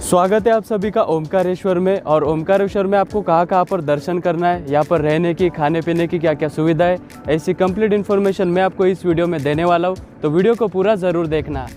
स्वागत है आप सभी का ओमकारेश्वर में। और ओमकारेश्वर में आपको कहाँ पर दर्शन करना है, यहाँ पर रहने की, खाने पीने की क्या क्या सुविधा है, ऐसी कंप्लीट इन्फॉर्मेशन मैं आपको इस वीडियो में देने वाला हूँ, तो वीडियो को पूरा ज़रूर देखना।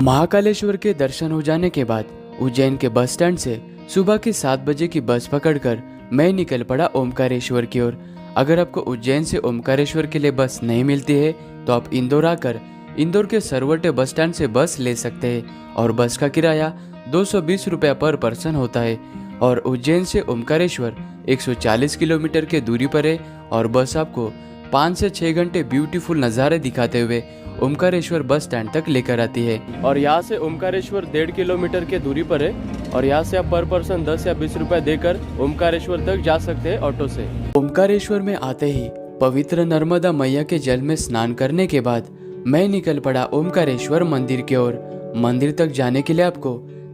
महाकालेश्वर के दर्शन हो जाने के बाद उज्जैन के बस स्टैंड से सुबह की 7 बजे की बस पकड़कर मैं निकल पड़ा ओमकारेश्वर की ओर। अगर आपको उज्जैन से ओमकारेश्वर के लिए बस नहीं मिलती है तो आप इंदौर आकर इंदौर के सरवटे बस स्टैंड से बस ले सकते हैं और बस का किराया 220 रुपया पर पर्सन होता है। और उज्जैन से ओमकारेश्वर 140 किलोमीटर के दूरी पर है और बस आपको 5 से 6 घंटे ब्यूटीफुल नज़ारे दिखाते हुए ओमकारेश्वर बस स्टैंड तक लेकर आती है। और यहाँ से ओमकारेश्वर 1.5 किलोमीटर के दूरी पर है और यहाँ से आप पर पर्सन 10 या 20 रुपए देकर ओमकारेश्वर तक जा सकते हैं ऑटो से। ओमकारेश्वर में आते ही पवित्र नर्मदा मैया के जल में स्नान करने के बाद मैं निकल पड़ा ओमकारेश्वर मंदिर की ओर। मंदिर तक जाने के लिए आपको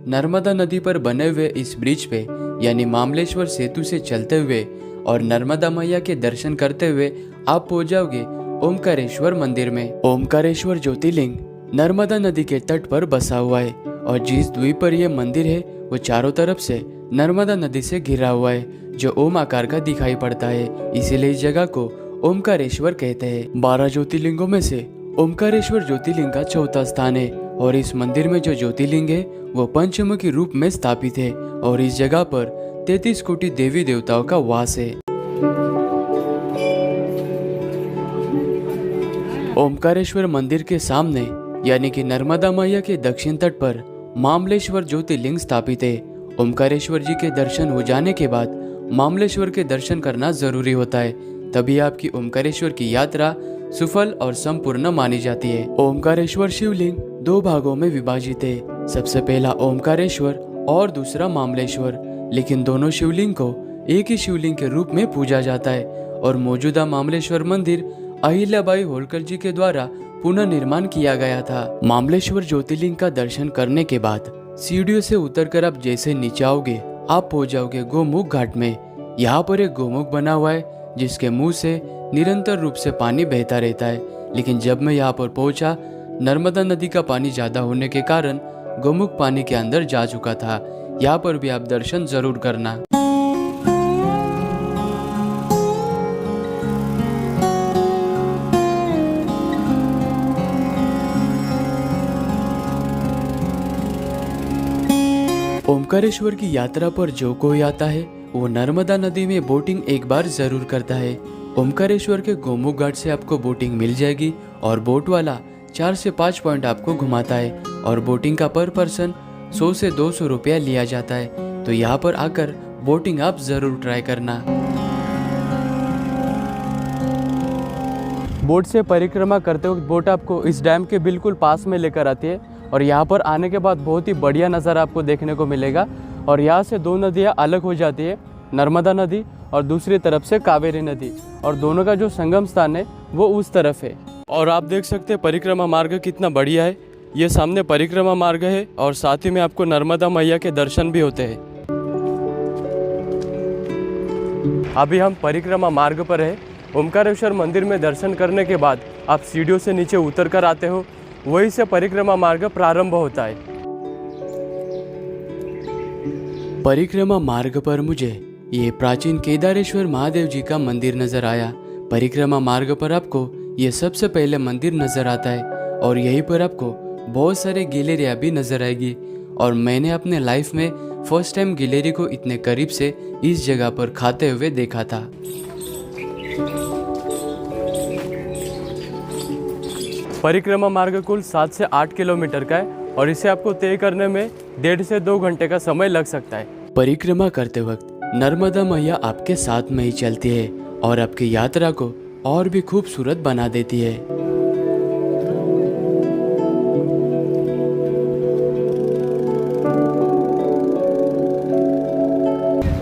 नर्मदा नदी पर बने हुए इस ब्रिज पे यानी मामलेश्वर सेतु से चलते हुए और नर्मदा मैया के दर्शन करते हुए आप पहुंच जाओगे ओमकारेश्वर मंदिर में। ओमकारेश्वर ज्योतिर्लिंग नर्मदा नदी के तट पर बसा हुआ है और जिस द्वीप पर यह मंदिर है वो चारों तरफ से नर्मदा नदी से घिरा हुआ है जो ओम आकार का दिखाई पड़ता है, इसीलिए इस जगह को ओमकारेश्वर कहते हैं। 12 ज्योतिर्लिंगों में से ओमकारेश्वर ज्योतिर्लिंग का चौथा स्थान है और इस मंदिर में जो ज्योतिर्लिंग है वो पंचमुखी रूप में स्थापित है और इस जगह पर 33 कोटि देवी देवताओं का वास है। ओमकारेश्वर मंदिर के सामने यानी कि नर्मदा मैया के दक्षिण तट पर मामलेश्वर ज्योतिर्लिंग स्थापित है। ओमकारेश्वर जी के दर्शन हो जाने के बाद मामलेश्वर के दर्शन करना जरूरी होता है, तभी आपकी ओमकारेश्वर की यात्रा सफल और संपूर्ण मानी जाती है। ओमकारेश्वर शिवलिंग 2 भागों में विभाजित है, सबसे पहला ओमकारेश्वर और दूसरा मामलेश्वर, लेकिन दोनों शिवलिंग को एक ही शिवलिंग के रूप में पूजा जाता है और मौजूदा मामलेश्वर मंदिर अहिल्याबाई होलकर जी के द्वारा पुनः निर्माण किया गया था। मामलेश्वर ज्योतिर्लिंग का दर्शन करने के बाद सीढ़ियों से उतरकर आप जैसे नीचे आओगे आप पहुंच जाओगे गोमुख घाट में। यहाँ पर एक गोमुख बना हुआ है जिसके मुंह से निरंतर रूप से पानी बहता रहता है, लेकिन जब मैं यहाँ पर पहुंचा नर्मदा नदी का पानी ज्यादा होने के कारण गोमुख पानी के अंदर जा चुका था। यहाँ पर भी आप दर्शन जरूर करना। ओमकारेश्वर की यात्रा पर जो कोई आता है वो नर्मदा नदी में बोटिंग एक बार जरूर करता है। ओमकारेश्वर के गोमुख घाट से आपको बोटिंग मिल जाएगी और बोट वाला 4 से 5 पॉइंट आपको घुमाता है और बोटिंग का पर पर्सन 100 से 200 रुपया लिया जाता है, तो यहाँ पर आकर बोटिंग आप जरूर ट्राई करना। बोट से परिक्रमा करते वक्त बोट आपको इस डैम के बिल्कुल पास में लेकर आती है और यहाँ पर आने के बाद बहुत ही बढ़िया नज़ारा आपको देखने को मिलेगा। और यहाँ से 2 नदियाँ अलग हो जाती है, नर्मदा नदी और दूसरी तरफ से कावेरी नदी, और दोनों का जो संगम स्थान है वो उस तरफ है। और आप देख सकते हैं परिक्रमा मार्ग कितना बढ़िया है। ये सामने परिक्रमा मार्ग है और साथ ही में आपको नर्मदा मैया के दर्शन भी होते हैं। अभी हम परिक्रमा मार्ग पर है। ओमकारेश्वर मंदिर में दर्शन करने के बाद आप सीढ़ियों से नीचे उतर कर आते हो, वहीं से परिक्रमा मार्ग प्रारंभ होता है। परिक्रमा मार्ग पर मुझे ये प्राचीन केदारेश्वर महादेव जी का मंदिर नजर आया। परिक्रमा मार्ग पर आपको ये सबसे पहले मंदिर नजर आता है और यहीं पर आपको बहुत सारे गैलरियाँ भी नजर आएगी और मैंने अपने लाइफ में फर्स्ट टाइम गैलरी को इतने करीब से इस जगह पर खाते हुए देखा था। परिक्रमा मार्ग कुल 7 से 8 किलोमीटर का है और इसे आपको तय करने में 1.5 से 2 घंटे का समय लग सकता है। परिक्रमा करते वक्त नर्मदा मैया आपके साथ में ही चलती है और आपकी यात्रा को और भी खूबसूरत बना देती है।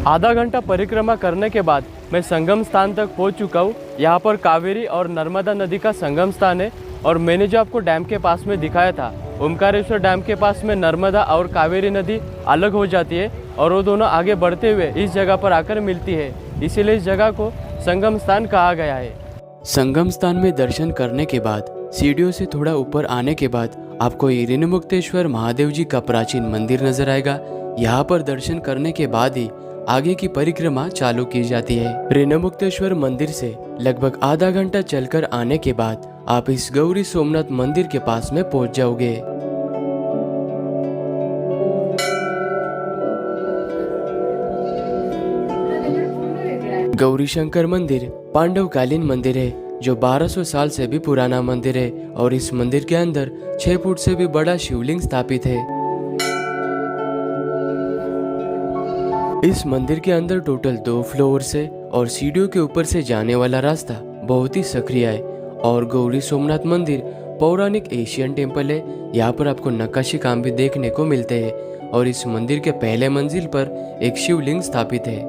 आधा घंटा परिक्रमा करने के बाद मैं संगम स्थान तक पहुंच चुका हूँ। यहाँ पर कावेरी और नर्मदा नदी का संगम स्थान है और मैंने जो आपको डैम के पास में दिखाया था, ओमकारेश्वर डैम के पास में नर्मदा और कावेरी नदी अलग हो जाती है और वो दोनों आगे बढ़ते हुए इस जगह पर आकर मिलती है, इसीलिए इस जगह को संगम स्थान कहा गया है। संगम स्थान में दर्शन करने के बाद सीढ़ियों से थोड़ा ऊपर आने के बाद आपको ये ऋणमुक्तेश्वर महादेव जी का प्राचीन मंदिर नजर आएगा। यहाँ पर दर्शन करने के बाद ही आगे की परिक्रमा चालू की जाती है। ऋणमुक्तेश्वर मंदिर से लगभग आधा घंटा चलकर आने के बाद आप इस गौरी सोमनाथ मंदिर के पास में पहुंच जाओगे। गौरी शंकर मंदिर पांडवकालीन मंदिर है जो 1200 साल से भी पुराना मंदिर है और इस मंदिर के अंदर 6 फुट से भी बड़ा शिवलिंग स्थापित है। इस मंदिर के अंदर टोटल 2 फ्लोर्स है और सीढ़ियों के ऊपर से जाने वाला रास्ता बहुत ही सक्रिय है। और गौरी सोमनाथ मंदिर पौराणिक एशियन टेम्पल है। यहाँ पर आपको नक्काशी काम भी देखने को मिलते हैं और इस मंदिर के पहले मंजिल पर एक शिवलिंग स्थापित है।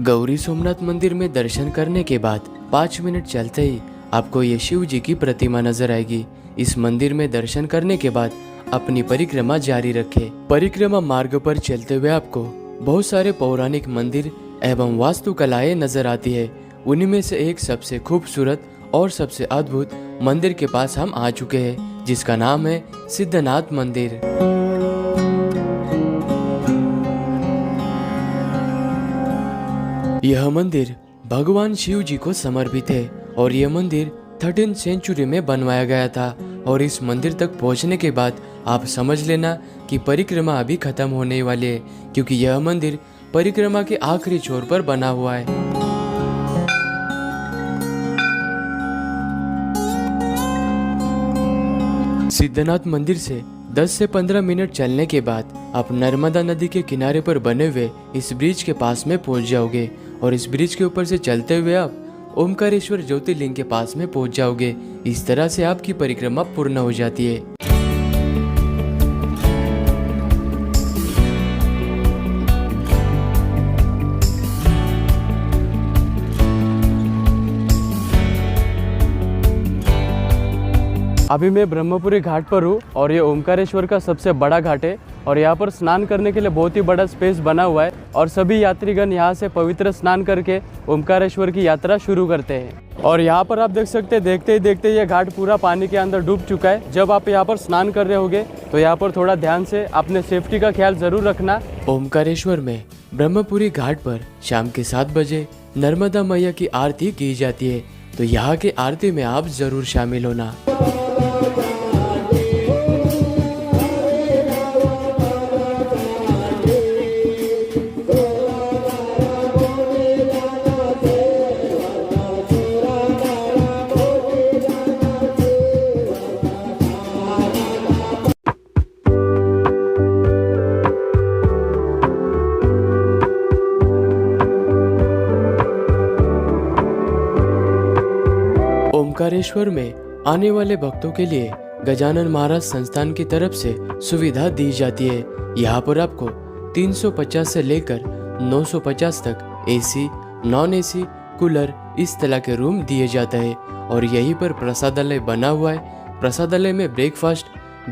गौरी सोमनाथ मंदिर में दर्शन करने के बाद 5 मिनट चलते ही आपको ये शिव जी की प्रतिमा नजर आएगी। इस मंदिर में दर्शन करने के बाद अपनी परिक्रमा जारी रखें। परिक्रमा मार्ग पर चलते हुए आपको बहुत सारे पौराणिक मंदिर एवं वास्तुकलाएं नजर आती है। उन्हीं में से एक सबसे खूबसूरत और सबसे अद्भुत मंदिर के पास हम आ चुके हैं, जिसका नाम है सिद्धनाथ मंदिर। यह मंदिर भगवान शिव जी को समर्पित है और यह मंदिर 13th सेंचुरी में बनवाया गया था। और इस मंदिर तक पहुंचने के बाद आप समझ लेना कि परिक्रमा अभी खत्म होने वाली है, क्योंकि यह मंदिर परिक्रमा के आखिरी छोर पर बना हुआ है। सिद्धनाथ मंदिर से 10 से 15 मिनट चलने के बाद आप नर्मदा नदी के किनारे पर बने हुए इस ब्रिज के पास में पहुंच जाओगे और इस ब्रिज के ऊपर से चलते हुए आप ओमकारेश्वर ज्योतिर्लिंग के पास में पहुंच जाओगे। इस तरह से आपकी परिक्रमा पूर्ण हो जाती है। अभी मैं ब्रह्मपुरी घाट पर हूँ और ये ओमकारेश्वर का सबसे बड़ा घाट है और यहाँ पर स्नान करने के लिए बहुत ही बड़ा स्पेस बना हुआ है और सभी यात्रीगण यहाँ से पवित्र स्नान करके ओमकारेश्वर की यात्रा शुरू करते हैं। और यहाँ पर आप देख सकते हैं, देखते ही देखते ये घाट पूरा पानी के अंदर डूब चुका है। जब आप यहाँ पर स्नान कर रहे होगे तो यहाँ पर थोड़ा ध्यान से अपने सेफ्टी का ख्याल जरूर रखना। ओमकारेश्वर में ब्रह्मपुरी घाट पर शाम के 7 बजे नर्मदा मैया की आरती की जाती है, तो यहाँ की आरती में आप जरूर शामिल होना। ओमकारेश्वर में आने वाले भक्तों के लिए गजानन महाराज संस्थान की तरफ से सुविधा दी जाती है। यहाँ पर आपको 350 से लेकर 950 तक एसी, नॉन एसी, कूलर इस तरह के रूम दिए जाते हैं और यहीं पर प्रसादालय बना हुआ है। प्रसादालय में ब्रेकफास्ट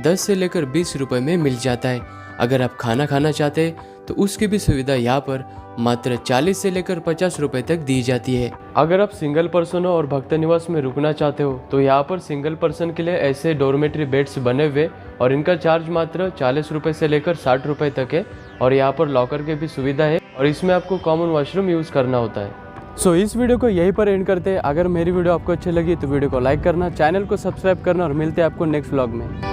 10 से लेकर 20 रुपए में मिल जाता है। अगर आप खाना खाना चाहते हैं तो उसकी भी सुविधा यहाँ पर मात्र 40 से लेकर 50 रुपए तक दी जाती है। अगर आप सिंगल पर्सन हो और भक्त निवास में रुकना चाहते हो तो यहाँ पर सिंगल पर्सन के लिए ऐसे डॉर्मेट्री बेड्स बने हुए और इनका चार्ज मात्र 40 रुपए से लेकर 60 रुपए तक है और यहाँ पर लॉकर की भी सुविधा है और इसमें आपको कॉमन वॉशरूम यूज़ करना होता है। सो इस वीडियो को यहीं पर एंड करते हैं। अगर मेरी वीडियो आपको अच्छी लगी तो वीडियो को लाइक करना, चैनल को सब्सक्राइब करना और मिलते हैं आपको नेक्स्ट व्लॉग में।